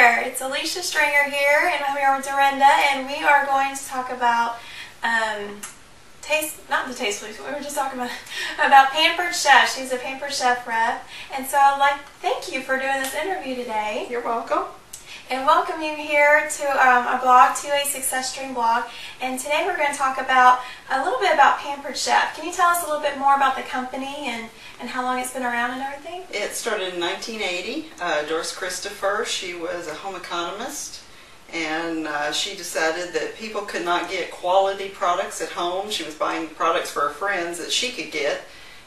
there, it's Alecia Stringer here, and I'm here with Dorenda, and we are going to talk about not the taste blues. We were just talking about Pampered Chef. She's a Pampered Chef rep, and so I'd like to thank you for doing this interview today. You're welcome. And welcome you here to a blog, to a Success Stream blog. And today we're going to talk about a little bit about Pampered Chef. Can you tell us a little bit more about the company and how long it's been around and everything? It started in 1980. Doris Christopher, she was a home economist, and she decided that people could not get quality products at home. She was buying products for her friends that she could get,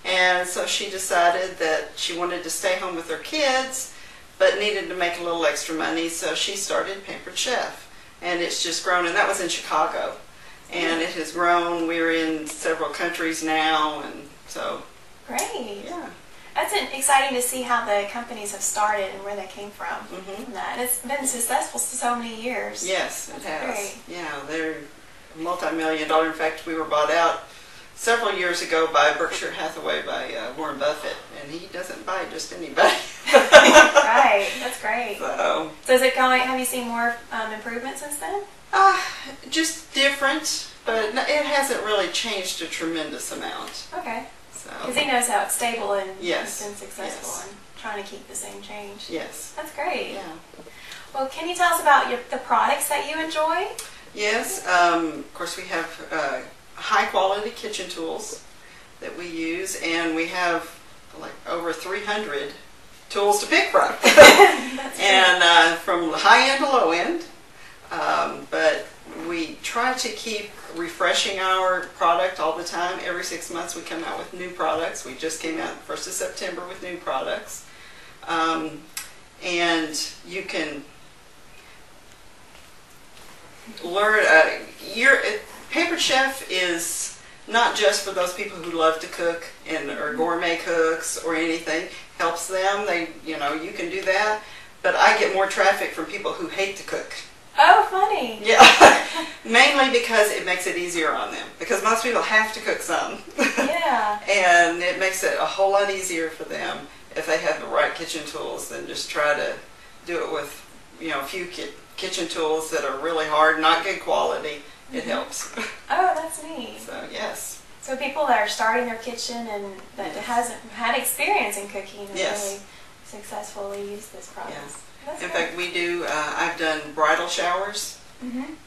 and so she decided that she wanted to stay home with her kids but needed to make a little extra money, so she started Pampered Chef, and it's just grown, and that was in Chicago, and it has grown. We're in several countries now, and so great. Yeah, that's exciting to see how the companies have started and where they came from. And it's been successful for so many years. Yes, it has. Great. Yeah, they're multi-million-dollar. In fact, we were bought out several years ago by Berkshire Hathaway, by Warren Buffett, and he doesn't buy just anybody. Right, that's great. So is it going? Have you seen more improvements since then? Just different, but it hasn't really changed a tremendous amount. Okay. So because he knows how it's stable and yes, it's been successful and trying to keep the same change. Yes. That's great. Yeah. Well, can you tell us about the products that you enjoy? Yes. Of course, we have high quality kitchen tools that we use, and we have like over 300 tools to pick from. And from high end to low end. But we try to keep refreshing our product all the time. Every 6 months we come out with new products. We just came out 1st of September with new products. And you can learn, Pampered Chef is not just for those people who love to cook and are gourmet cooks or anything. Helps them. You can do that. But I get more traffic from people who hate to cook. Oh, funny. Yeah, mainly because it makes it easier on them. Because most people have to cook some. Yeah. And it makes it a whole lot easier for them if they have the right kitchen tools than just try to do it with, a few kitchen tools that are really hard, not good quality. It helps. Oh, that's neat. So, yes. So people that are starting their kitchen and that hasn't had experience in cooking and really successfully use this product. Yeah. In fact, we do, I've done bridal showers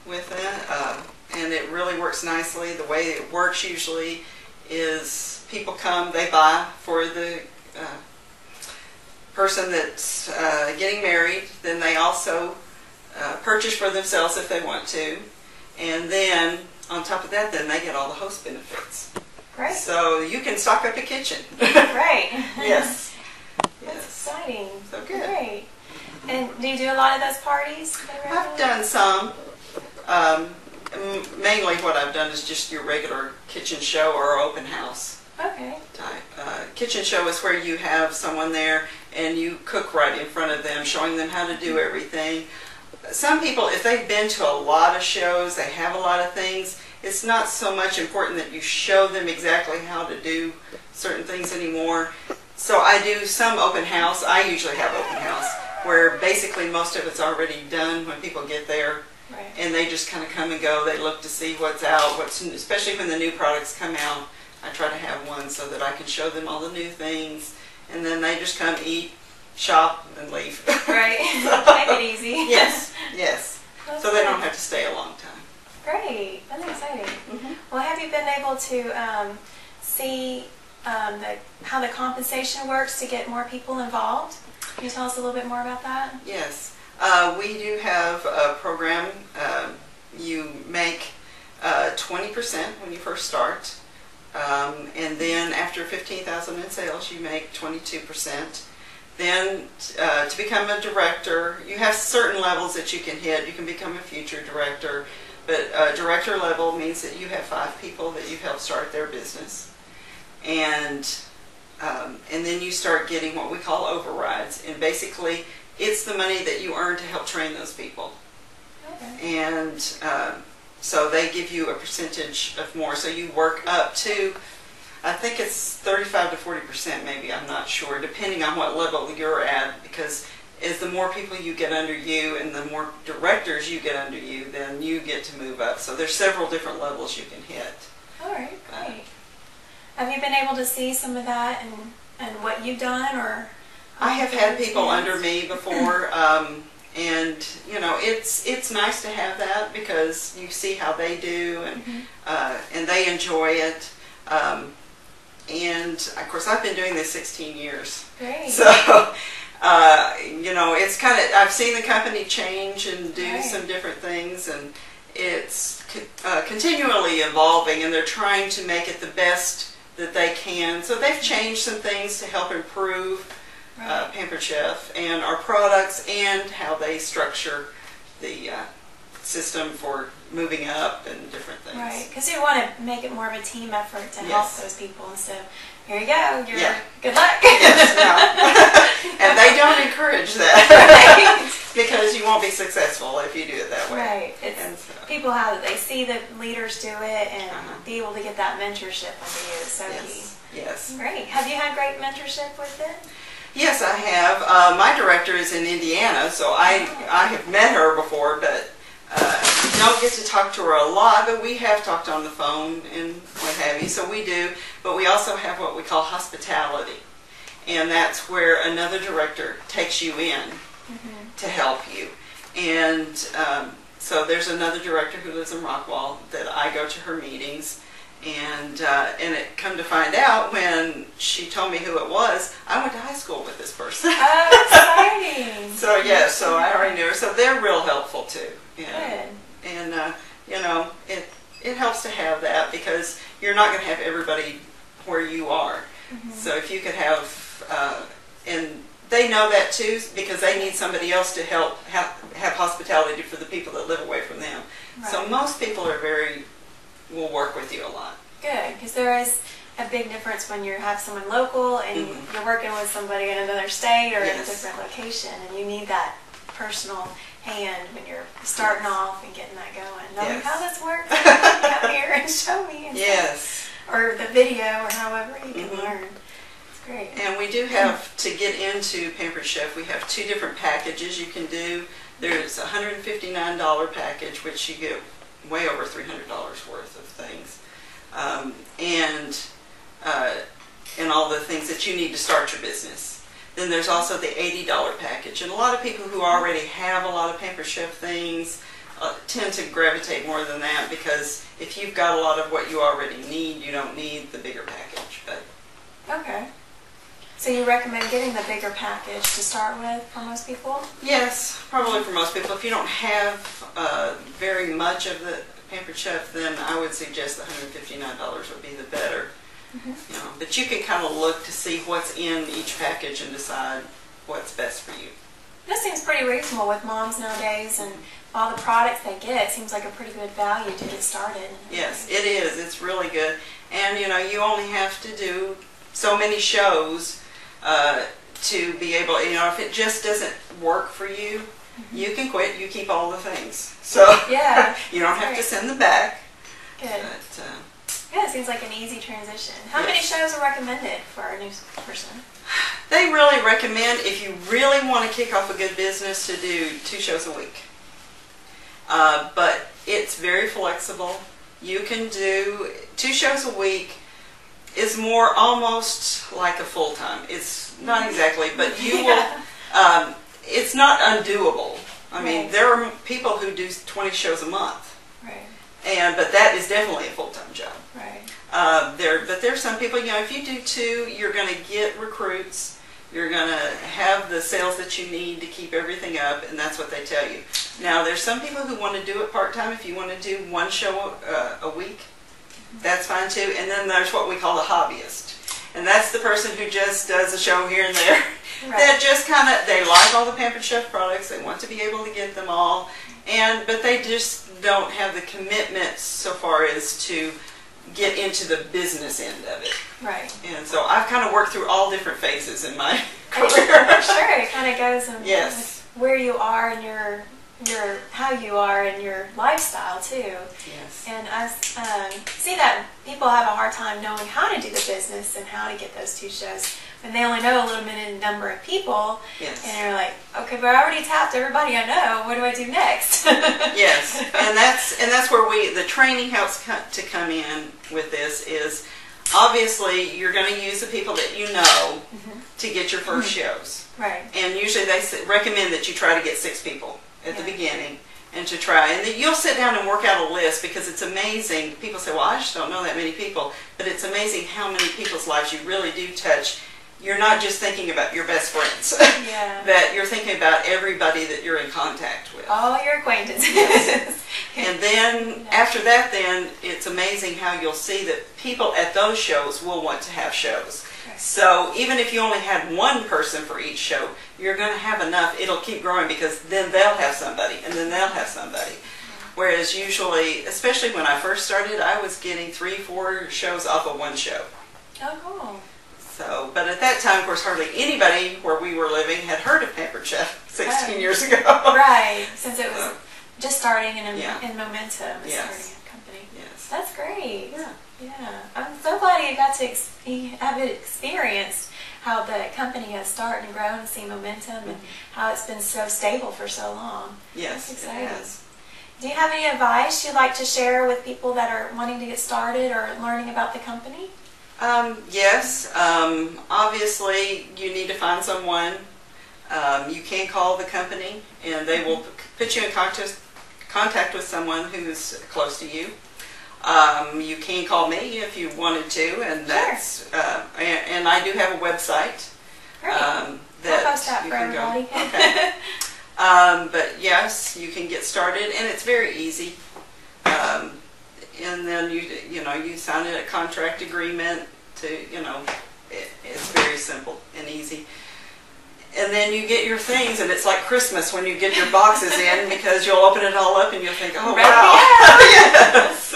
with that, and it really works nicely. The way it works usually is people come, they buy for the person that's getting married, then they also purchase for themselves if they want to, and then on top of that, then they get all the host benefits. Great. So you can stock up a kitchen. Right. Yes. That's exciting. So good. Great. And do you do a lot of those parties? I've done some. Mainly what I've done is just your regular kitchen show or open house Okay. type. Kitchen show is where you have someone there and you cook right in front of them, showing them how to do everything. Some people, if they've been to a lot of shows, they have a lot of things, it's not so much important that you show them exactly how to do certain things anymore. So I do some open house. I usually have open house where basically most of it's already done when people get there. Right. And they just kind of come and go. They look to see what's out, especially when the new products come out. I try to have one so that I can show them all the new things, and then they just come eat, shop, and leave. Right. Make it easy. Yes, yes. That's so they good. don't have to stay a long time. Great. That's exciting. Well, have you been able to see how the compensation works to get more people involved? Can you tell us a little bit more about that? Yes. We do have a program. You make 20% when you first start, and then after 15,000 in sales, you make 22%. Then to become a director, you have certain levels that you can hit. You can become a future director, but director level means that you have 5 people that you've helped start their business, and then you start getting what we call overrides, and basically it's the money that you earn to help train those people. Okay. And so they give you a percentage of more. So you work up to, I think it's 35 to 40% maybe, I'm not sure, depending on what level you're at, because is the more people you get under you and the more directors you get under you, then you get to move up. So there's several different levels you can hit. All right, great. Have you been able to see some of that and what you've done, or? I have had people under me before, and you know, it's nice to have that because you see how they do, and they enjoy it. And of course, I've been doing this 16 years. Great. So, you know, it's kind of, I've seen the company change and do some different things, and it's continually evolving, and they're trying to make it the best that they can. So they've changed some things to help improve Pampered Chef and our products and how they structure the system for moving up and different things. Right, because you want to make it more of a team effort to help those people instead of, here you go, good luck. Yes, no. And they don't encourage that because you won't be successful if you do it that way. Right, it's people they see the leaders do it and be able to get that mentorship under you is so key. Yes. Great. Have you had great mentorship with it? Yes, I have. My director is in Indiana, so I have met her before, but don't get to talk to her a lot, but we have talked on the phone and what have you, so we do. But we also have what we call hospitality, and that's where another director takes you in to help you. And so there's another director who lives in Rockwall that I go to her meetings, and it come to find out when she told me who it was, I went to high school with this person. Oh, exciting! So yeah, so I already knew her. So they're real helpful too. Good. And you know, it helps to have that because you're not going to have everybody where you are. So if you could have, and they know that too because they need somebody else to help have hospitality for the people that live away from them. Right. So most people are will work with you a lot. Good, because there is a big difference when you have someone local and you're working with somebody in another state or in a different location, and you need that personal hand when you're starting off and getting that going. Knowing how this works, come here and show me. And or the video or however you can learn. It's great. And we do have, to get into Pampered Chef, we have two different packages you can do. There's a $159 package, which you get way over $300 worth of things, and all the things that you need to start your business. Then there's also the $80 package, and a lot of people who already have a lot of Pampered Chef things tend to gravitate more than that because if you've got a lot of what you already need, you don't need the bigger package. But okay. So you recommend getting the bigger package to start with for most people? Yes, probably for most people. If you don't have very much of the Pampered Chef, then I would suggest the $159 would be the better. You know, but you can kind of look to see what's in each package and decide what's best for you. This seems pretty reasonable with moms nowadays and all the products they get. It seems like a pretty good value to get started. Yes, it is. It's really good. And you know, you only have to do so many shows to be able, you know, if it just doesn't work for you, you can quit. You keep all the things. So you don't have to send them back. Good. But, yeah, it seems like an easy transition. How many shows are recommended for a new person? They really recommend, if you really want to kick off a good business, to do 2 shows a week. But it's very flexible. You can do 2 shows a week. Is more almost like a full-time. It's not exactly, but you will, it's not undoable. I mean, there are people who do 20 shows a month. But that is definitely a full-time job. But there's some people, you know, if you do 2, you're going to get recruits. You're going to have the sales that you need to keep everything up, and that's what they tell you. Now, there's some people who want to do it part-time. If you want to do 1 show a week, that's fine too. And then there's what we call the hobbyist. And that's the person who just does a show here and there. That just kind of, they like all the Pampered Chef products. They want to be able to get them all. But they just don't have the commitment so far as to get into the business end of it. And so I've kind of worked through all different phases in my career. Sure, it kind of goes with where you are in your how you are and your lifestyle too. Yes. And I see that people have a hard time knowing how to do the business and how to get those 2 shows when they only know a limited number of people. Yes. And they're like, okay, but I already tapped everybody I know. What do I do next? Yes, and that's where the training helps to come in with this. Is obviously you're going to use the people that you know to get your first shows. Right. And usually they recommend that you try to get 6 people at the beginning, and to try. And then you'll sit down and work out a list, because it's amazing. People say, well, I just don't know that many people. But it's amazing how many people's lives you really do touch. You're not just thinking about your best friends. Yeah. That you're thinking about everybody that you're in contact with. All your acquaintances. Yes. And then after that, then it's amazing how you'll see that people at those shows will want to have shows. So even if you only had 1 person for each show, you're going to have enough. It'll keep growing, because then they'll have somebody, and then they'll have somebody. Whereas usually, especially when I first started, I was getting 3-4 shows off of 1 show. Oh, cool. So, but at that time, of course, hardly anybody where we were living had heard of Pampered Chef 16 years ago. Right, since it was just starting in momentum, Yes. starting a company. Yes. That's great. Yeah. Yeah, I'm so glad you got to have experienced how the company has started and grown and seen momentum, and how it's been so stable for so long. Yes, That's exciting. it has. Do you have any advice you'd like to share with people that are wanting to get started or learning about the company? Yes. Obviously, you need to find someone. You can call the company, and they will put you in contact with someone who's close to you. You can call me if you wanted to, and that's and I do have a website. Great. That I'll post that you for can everybody. go. Okay. But yes, you can get started, and it's very easy. And then you sign a contract agreement to it's very simple and easy. And then you get your things, and it's like Christmas when you get your boxes in, because you'll open it all up and you'll think, oh, wow. Yes.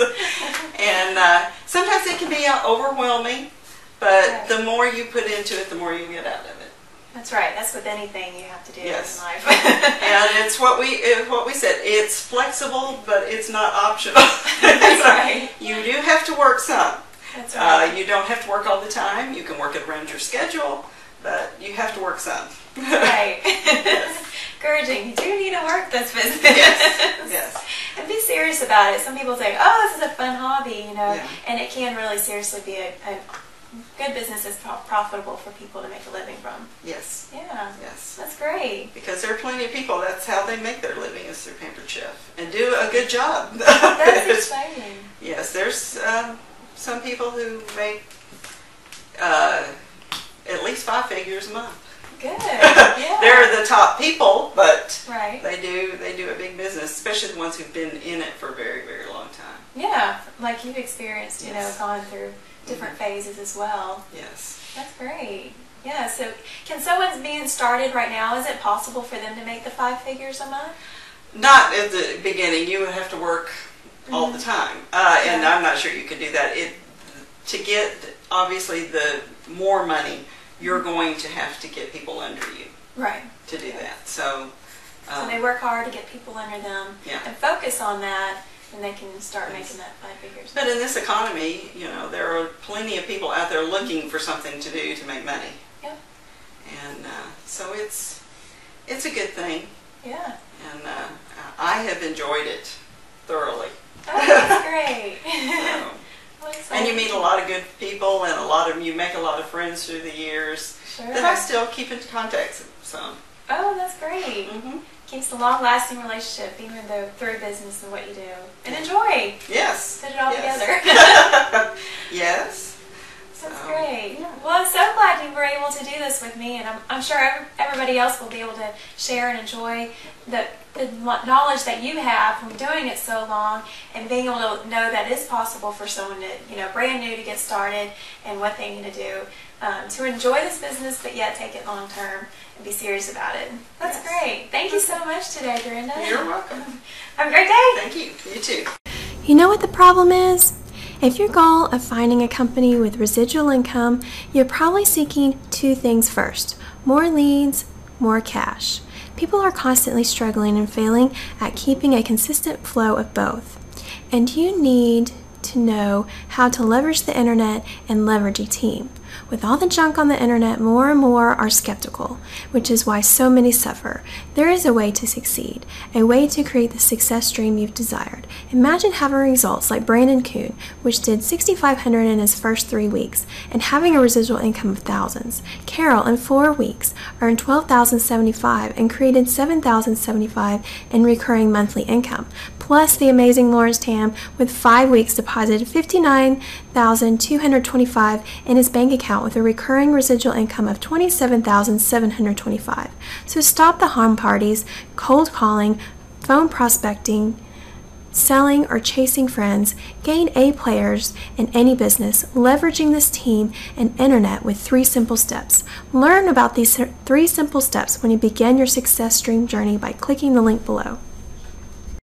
And sometimes it can be overwhelming, but the more you put into it, the more you get out of it. That's right. That's with anything you have to do in life. And it's what we said. It's flexible, but it's not optional. That's right. You do have to work some. That's right. You don't have to work all the time. You can work it around your schedule, but you have to work some. Right. Yes. Encouraging. You do need to work this business. Yes. Yes. And be serious about it. Some people say, oh, this is a fun hobby, and it can really seriously be a good business that's profitable for people to make a living from. Yes. Yeah. Yes. That's great. Because there are plenty of people, that's how they make their living, is through Pampered Chef, and do a good job. That's exciting. Yes, there's some people who make at least 5 figures a month. Good. Yeah. They're the top people, but right. they do a big business, especially the ones who've been in it for a very, very long time. Yeah, like you've experienced, Yes. gone through different phases as well. Yes. That's great. Yeah, so can someone being started right now, is it possible for them to make the 5 figures a month? Not at the beginning. You would have to work all the time, and I'm not sure you could do that. To get, obviously, the more money, you're going to have to get people under you. Right. To do that. So they work hard to get people under them and focus on that, and they can start making that 5 figures. But in this economy, there are plenty of people out there looking for something to do to make money. Yep. And so it's a good thing. Yeah. And I have enjoyed it thoroughly. Oh, that's great. And you meet a lot of good people, and you make a lot of friends through the years that I still keep in contact with. So. Oh, that's great. Keeps a long-lasting relationship, even though through business and what you do. And enjoy. Yes. Put it all together. Yes. That's great. Yeah. Well, I'm so glad you were able to do this with me, and I'm sure everybody else will be able to share and enjoy the knowledge that you have from doing it so long, and being able to know that it's possible for someone to, brand new to get started, and what they need to do to enjoy this business, but yet take it long term and be serious about it. That's great. Thank you so much today, Dorenda. You're welcome. Have a great day. Thank you. You too. You know what the problem is? If your goal of finding a company with residual income, you're probably seeking 2 things first: more leads, more cash. People are constantly struggling and failing at keeping a consistent flow of both. And you need to know how to leverage the internet and leverage a team. With all the junk on the internet, more and more are skeptical, which is why so many suffer. There is a way to succeed, a way to create the success dream you've desired. Imagine having results like Brandon Kuhn, which did $6,500 in his first 3 weeks, and having a residual income of thousands. Carol, in 4 weeks, earned $12,075 and created $7,075 in recurring monthly income. Plus, the amazing Lawrence Tam, with 5 weeks, deposited $59,225 in his bank account with a recurring residual income of $27,725. So stop the harm parties, cold calling, phone prospecting, selling, or chasing friends. Gain A players in any business, leveraging this team and internet with 3 simple steps. Learn about these 3 simple steps when you begin your success dream journey by clicking the link below.